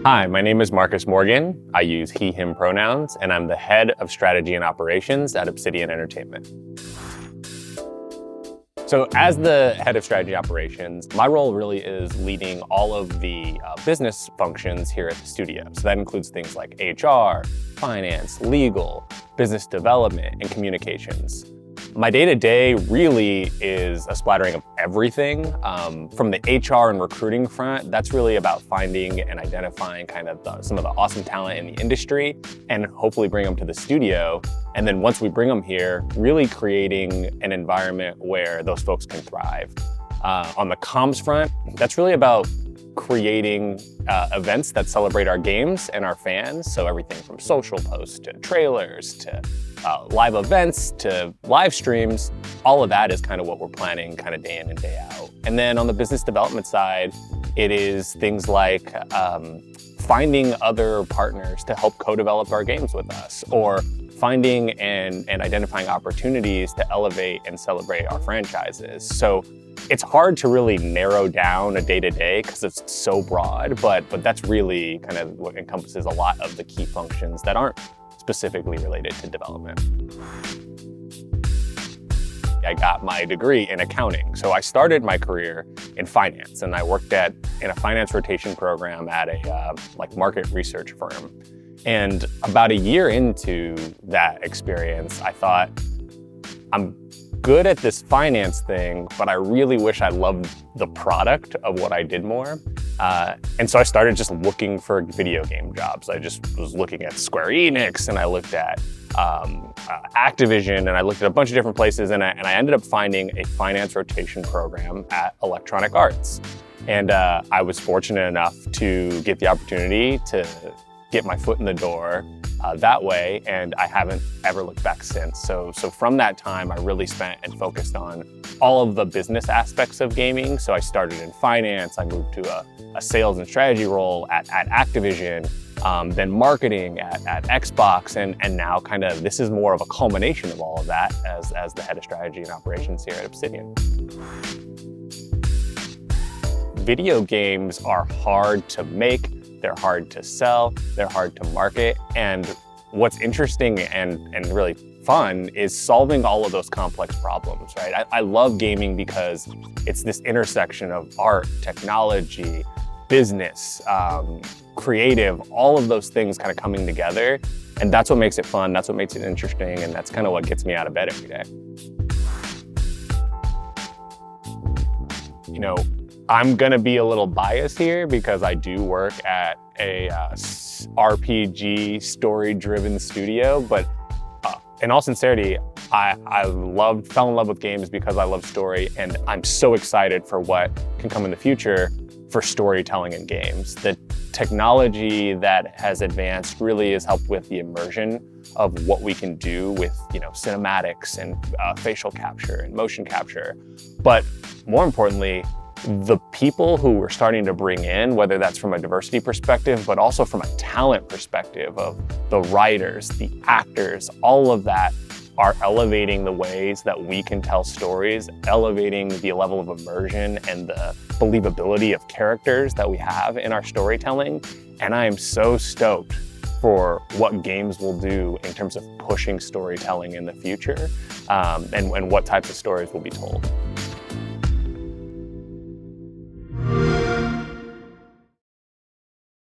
Hi, my name is Marcus Morgan. I use he, him pronouns, and I'm the head of strategy and operations at Obsidian Entertainment. So as the head of strategy operations, my role really is leading all of the business functions here at the studio. So that includes things like HR, finance, legal, business development, and communications. My day-to-day really is a splattering of everything. From the HR and recruiting front, that's really about finding and identifying some of the awesome talent in the industry and hopefully bring them to the studio. And then once we bring them here, really creating an environment where those folks can thrive. On the comms front, that's really about creating events that celebrate our games and our fans. So everything from social posts to trailers to live events to live streams, all of that is kind of what we're planning kind of day in and day out. And then on the business development side, it is things like finding other partners to help co-develop our games with us, or finding and identifying opportunities to elevate and celebrate our franchises. So it's hard to really narrow down a day-to-day because it's so broad, but that's really kind of what encompasses a lot of the key functions that aren't specifically related to development. I got my degree in accounting. So I started my career in finance, and I worked in a finance rotation program at a market research firm. And about a year into that experience, I thought, I'm good at this finance thing, but I really wish I loved the product of what I did more. And so I started just looking for video game jobs. I just was looking at Square Enix, and I looked at Activision, and I looked at a bunch of different places, and I ended up finding a finance rotation program at Electronic Arts. And I was fortunate enough to get the opportunity to get my foot in the door that way, and I haven't ever looked back since. So from that time, I really spent and focused on all of the business aspects of gaming. So I started in finance, I moved to a sales and strategy role at Activision, then marketing at Xbox, and now kind of this is more of a culmination of all of that as the head of strategy and operations here at Obsidian. Video games are hard to make. They're hard to sell, they're hard to market, and what's interesting and really fun is solving all of those complex problems, right? I love gaming because it's this intersection of art, technology, business, creative, all of those things kind of coming together, and that's what makes it fun, that's what makes it interesting, and that's kind of what gets me out of bed every day. You know, I'm gonna be a little biased here because I do work at a RPG story-driven studio, but in all sincerity, I fell in love with games because I love story, and I'm so excited for what can come in the future for storytelling in games. The technology that has advanced really has helped with the immersion of what we can do with, cinematics and facial capture and motion capture. But more importantly, the people who we're starting to bring in, whether that's from a diversity perspective, but also from a talent perspective of the writers, the actors, all of that are elevating the ways that we can tell stories, elevating the level of immersion and the believability of characters that we have in our storytelling. And I am so stoked for what games will do in terms of pushing storytelling in the future, and what types of stories will be told.